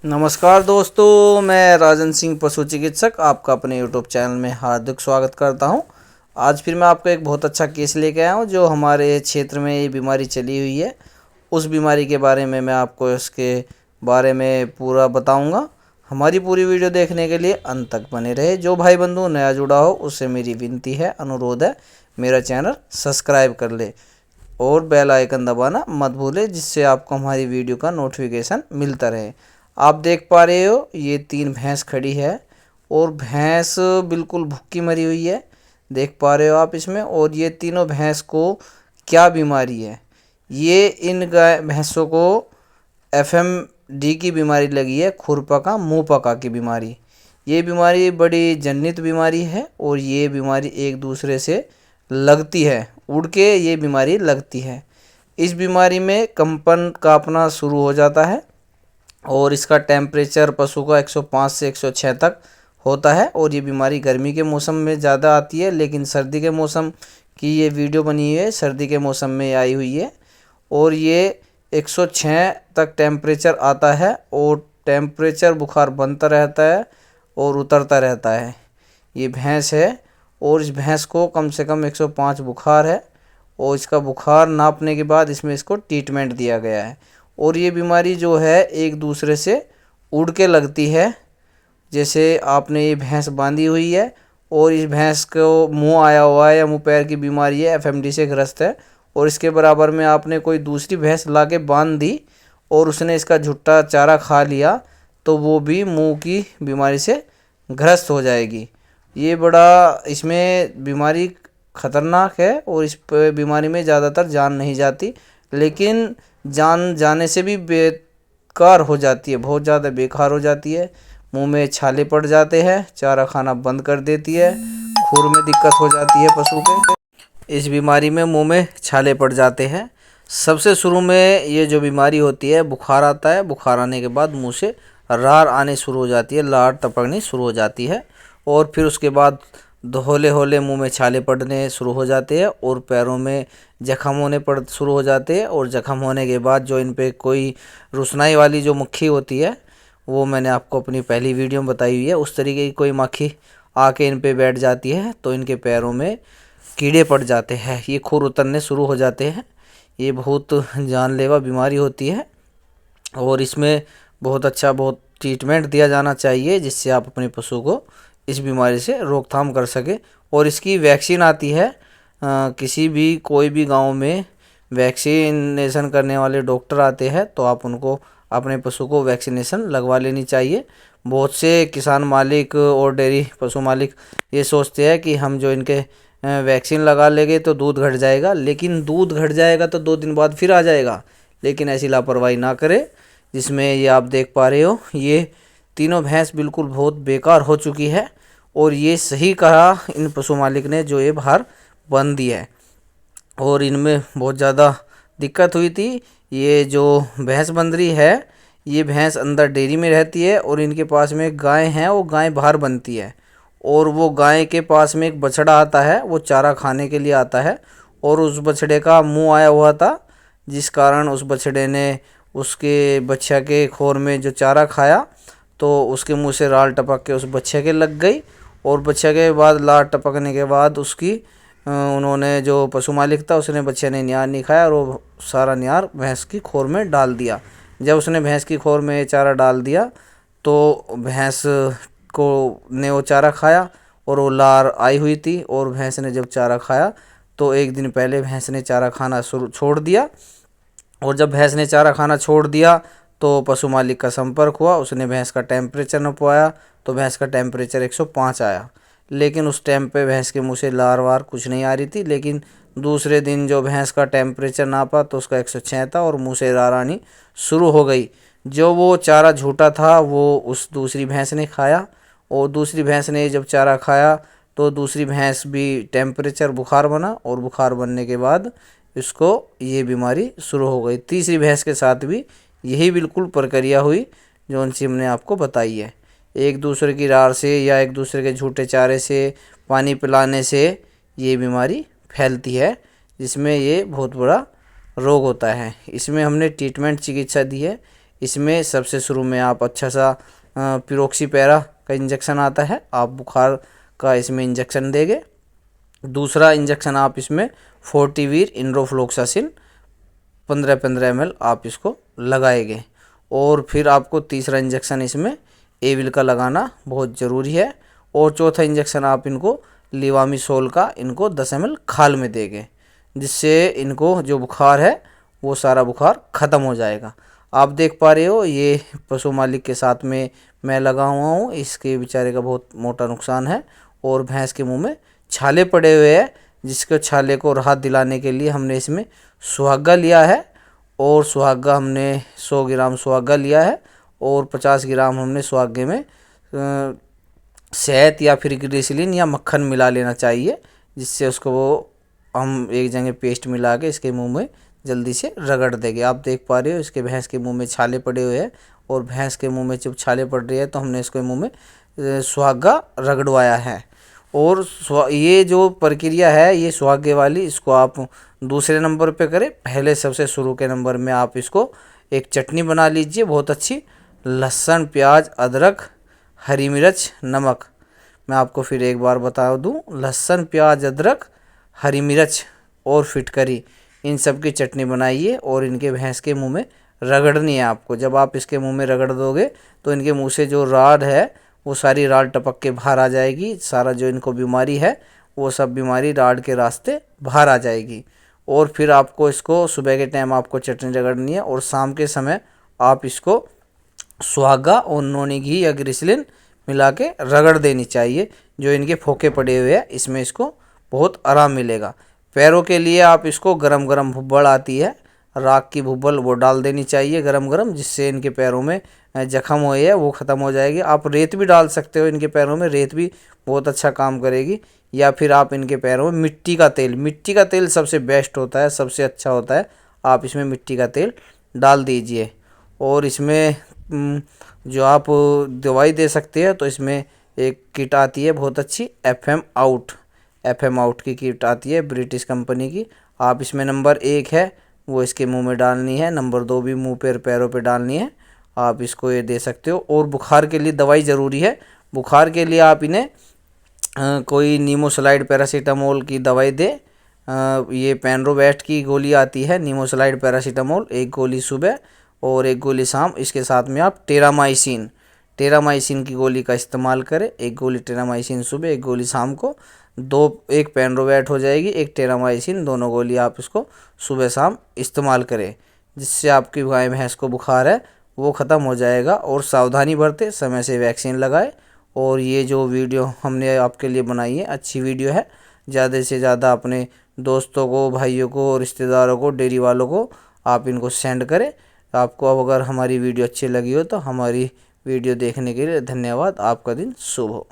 नमस्कार दोस्तों, मैं राजन सिंह पशु चिकित्सक आपका अपने यूट्यूब चैनल में हार्दिक स्वागत करता हूं। आज फिर मैं आपको एक बहुत अच्छा केस लेके आया हूं जो हमारे क्षेत्र में ये बीमारी चली हुई है। उस बीमारी के बारे में मैं आपको इसके बारे में पूरा बताऊंगा। हमारी पूरी वीडियो देखने के लिए अंत तक बने रहे। जो भाई बंधु नया जुड़ा हो उससे मेरी विनती है, अनुरोध है, मेरा चैनल सब्सक्राइब कर ले और बेल आइकन दबाना मत भूले, जिससे आपको हमारी वीडियो का नोटिफिकेशन मिलता रहे। आप देख पा रहे हो ये 3 भैंस खड़ी है और भैंस बिल्कुल भूखी मरी हुई है, देख पा रहे हो आप इसमें। और ये तीनों भैंस को क्या बीमारी है, ये इन गाय भैंसों को FMD की बीमारी लगी है, खुरपका मुँह पका की बीमारी। ये बीमारी बड़ी जनित बीमारी है और ये बीमारी एक दूसरे से लगती है, उड़ के ये बीमारी लगती है। इस बीमारी में कंपन कांपना शुरू हो जाता है और इसका टेम्परेचर पशु का 105 से 106 तक होता है। और ये बीमारी गर्मी के मौसम में ज़्यादा आती है, लेकिन सर्दी के मौसम की ये वीडियो बनी हुई है, सर्दी के मौसम में आई हुई है। और ये 106 तक टेम्परेचर आता है और टेम्परेचर बुखार बनता रहता है और उतरता रहता है। ये भैंस है और इस भैंस को कम से कम 105 बुखार है और इसका बुखार नापने के बाद इसमें इसको ट्रीटमेंट दिया गया है। और ये बीमारी जो है एक दूसरे से उड़ के लगती है। जैसे आपने ये भैंस बांधी हुई है और इस भैंस को मुंह आया हुआ है या मुंह पैर की बीमारी है, FMD से ग्रस्त है, और इसके बराबर में आपने कोई दूसरी भैंस ला के बांध दी और उसने इसका झुट्टा चारा खा लिया तो वो भी मुंह की बीमारी से ग्रस्त हो जाएगी। ये बड़ा इसमें बीमारी ख़तरनाक है और इस बीमारी में ज़्यादातर जान नहीं जाती, लेकिन जान जाने से भी बेकार हो जाती है, बहुत ज़्यादा बेकार हो जाती है। मुंह में छाले पड़ जाते हैं, चारा खाना बंद कर देती है, खुर में दिक्कत हो जाती है पशु के। इस बीमारी में मुंह में छाले पड़ जाते हैं। सबसे शुरू में ये जो बीमारी होती है, बुखार आता है, बुखार आने के बाद मुंह से रार आने शुरू हो जाती है, लार टपकनी शुरू हो जाती है और फिर उसके बाद हौले हौले मुंह में छाले पड़ने शुरू हो जाते हैं और पैरों में जख्म होने पड़ शुरू हो जाते हैं। और जख्म होने के बाद जो इन पे कोई रुसनाई वाली जो मक्खी होती है, वो मैंने आपको अपनी पहली वीडियो में बताई हुई है, उस तरीके की कोई मक्खी आके इन पे बैठ जाती है तो इनके पैरों में कीड़े पड़ जाते हैं, ये खुर उतरने शुरू हो जाते हैं। ये बहुत जानलेवा बीमारी होती है और इसमें बहुत ट्रीटमेंट दिया जाना चाहिए, जिससे आप अपने पशु को इस बीमारी से रोकथाम कर सके। और इसकी वैक्सीन आती है, किसी भी कोई भी गांव में वैक्सीनेशन करने वाले डॉक्टर आते हैं तो आप उनको अपने पशु को वैक्सीनेशन लगवा लेनी चाहिए। बहुत से किसान मालिक और डेयरी पशु मालिक ये सोचते हैं कि हम जो इनके वैक्सीन लगा लेंगे तो दूध घट जाएगा, लेकिन दूध घट जाएगा तो 2 दिन बाद फिर आ जाएगा। लेकिन ऐसी लापरवाही ना करें। जिसमें ये आप देख पा रहे हो ये तीनों भैंस बिल्कुल बहुत बेकार हो चुकी है और ये सही कहा इन पशु मालिक ने जो ये बाहर बंद दी है। और इनमें बहुत ज़्यादा दिक्कत हुई थी। ये जो भैंस बंदरी है, ये भैंस अंदर डेयरी में रहती है और इनके पास में एक गाय है, वो गाय बाहर बनती है और वो गाय के पास में एक बछड़ा आता है, वो चारा खाने के लिए आता है और उस बछड़े का मुंह आया हुआ था, जिस कारण उस बछड़े ने उसके बच्चा के खोर में जो चारा खाया तो उसके मुंह से लार टपक के उस बच्चे के लग गई और बच्चे के बाद लार टपकने के बाद उसकी उन्होंने जो पशु मालिक था उसने बच्चे ने न्यार नहीं खाया और वो सारा न्यार भैंस की खोर में डाल दिया। जब उसने भैंस की खोर में चारा डाल दिया तो भैंस को ने वो चारा खाया और वो लार आई हुई थी और भैंस ने जब चारा खाया तो 1 दिन पहले भैंस ने चारा खाना छोड़ दिया। और जब भैंस ने चारा खाना छोड़ दिया तो पशु मालिक का संपर्क हुआ, उसने भैंस का टेम्परेचर नपवाया तो भैंस का टेम्परेचर 105 आया। लेकिन उस टाइम पे भैंस के मुंह से लार वार कुछ नहीं आ रही थी, लेकिन दूसरे दिन जो भैंस का टेम्परेचर नापा तो उसका 106 था और मुंह से लार आनी शुरू हो गई। जो वो चारा झूठा था वो उस दूसरी भैंस ने खाया और दूसरी भैंस ने जब चारा खाया तो दूसरी भैंस भी टेम्परेचर बुखार बना और बुखार बनने के बाद इसको ये बीमारी शुरू हो गई। तीसरी भैंस के साथ भी यही बिल्कुल प्रक्रिया हुई जो उनसे हमने आपको बताई है। एक दूसरे की रार से या एक दूसरे के झूठे चारे से, पानी पिलाने से ये बीमारी फैलती है, जिसमें ये बहुत बड़ा रोग होता है। इसमें हमने ट्रीटमेंट चिकित्सा दी है। इसमें सबसे शुरू में आप अच्छा सा पिरोक्सीपैरा का इंजेक्शन आता है, आप बुखार का इसमें इंजेक्शन देंगे। दूसरा इंजेक्शन आप इसमें फोर्टीवीर इंड्रोफ्लोक्सासिन 15-15 ml आप इसको लगाएंगे। और फिर आपको तीसरा इंजेक्शन इसमें एविल का लगाना बहुत ज़रूरी है। और चौथा इंजेक्शन आप इनको लिवामिसोल का इनको 10 ml खाल में देंगे, जिससे इनको जो बुखार है वो सारा बुखार ख़त्म हो जाएगा। आप देख पा रहे हो ये पशु मालिक के साथ में मैं लगा हुआ हूँ, इसके बेचारे का बहुत मोटा नुकसान है और भैंस के मुंह में छाले पड़े हुए हैं, जिसके छाले को राहत दिलाने के लिए हमने इसमें सुहागा लिया है। और सुहागा हमने 100 ग्राम सुहागा लिया है और 50 ग्राम हमने सुहागे में शहद या फिर ग्लिसरीन या मक्खन मिला लेना चाहिए, जिससे उसको वो हम एक जगह पेस्ट मिला के इसके मुंह में जल्दी से रगड़ देंगे। आप देख पा रहे हो इसके भैंस के मुंह में छाले पड़े हुए हैं और भैंस के मुंह में जब छाले पड़ रही है तो हमने इसके मुंह में सुहागा रगड़वाया है। और ये जो प्रक्रिया है ये सुहागे वाली, इसको आप दूसरे नंबर पे करें। पहले सबसे शुरू के नंबर में आप इसको एक चटनी बना लीजिए बहुत अच्छी, लहसुन प्याज अदरक हरी मिर्च नमक। मैं आपको फिर एक बार बता दूं, लहसुन प्याज अदरक हरी मिर्च और फिटकरी, इन सब की चटनी बनाइए और इनके भैंस के मुंह में रगड़नी है आपको। जब आप इसके मुंह में रगड़ दोगे तो इनके मुंह से जो राड है वो सारी राड टपक के बाहर आ जाएगी, सारा जो इनको बीमारी है वो सब बीमारी राड के रास्ते बाहर आ जाएगी। और फिर आपको इसको सुबह के टाइम आपको चटनी रगड़नी है और शाम के समय आप इसको सुहागा और नोनी घी या ग्लिसरीन मिला के रगड़ देनी चाहिए। जो इनके फोके पड़े हुए हैं इसमें इसको बहुत आराम मिलेगा। पैरों के लिए आप इसको गरम गरम भुब्बड़ आती है राख की भुब्बड़, वो डाल देनी चाहिए गरम गरम, जिससे इनके पैरों में जख्म हुए है वो ख़त्म हो जाएगी। आप रेत भी डाल सकते हो इनके पैरों में, रेत भी बहुत अच्छा काम करेगी। या फिर आप इनके पैरों में मिट्टी का तेल सबसे बेस्ट होता है, सबसे अच्छा होता है, आप इसमें मिट्टी का तेल डाल दीजिए। और इसमें जो आप दवाई दे सकते हैं तो इसमें एक किट आती है बहुत अच्छी, FM आउट की किट आती है ब्रिटिश कंपनी की। आप इसमें नंबर 1 है वो इसके मुंह में डालनी है, नंबर 2 भी मुंह पर पैरों पे डालनी है। आप इसको ये दे सकते हो। और बुखार के लिए दवाई ज़रूरी है। बुखार के लिए आप इन्हें कोई नीमोसलाइड पैरासीटामोल की दवाई दे। ये पेनरोवेट की गोली आती है नीमोसलाइड पैरासीटामोल, एक गोली सुबह और एक गोली शाम। इसके साथ में आप टेरामाइसिन की गोली का इस्तेमाल करें, एक गोली टेरामाइसिन सुबह एक गोली शाम को, एक पेनरोवेट हो जाएगी एक टेरामाइसिन, दोनों गोली आप इसको सुबह शाम इस्तेमाल करें, जिससे आपकी गाय भैंस को बुखार है वो ख़त्म हो जाएगा। और सावधानी बरतें, समय से वैक्सीन लगाए। और ये जो वीडियो हमने आपके लिए बनाई है अच्छी वीडियो है, ज़्यादा से ज़्यादा अपने दोस्तों को, भाइयों को, रिश्तेदारों को, डेयरी वालों को आप इनको सेंड करें। आपको अब अगर हमारी वीडियो अच्छी लगी हो तो हमारी वीडियो देखने के लिए धन्यवाद। आपका दिन शुभ हो।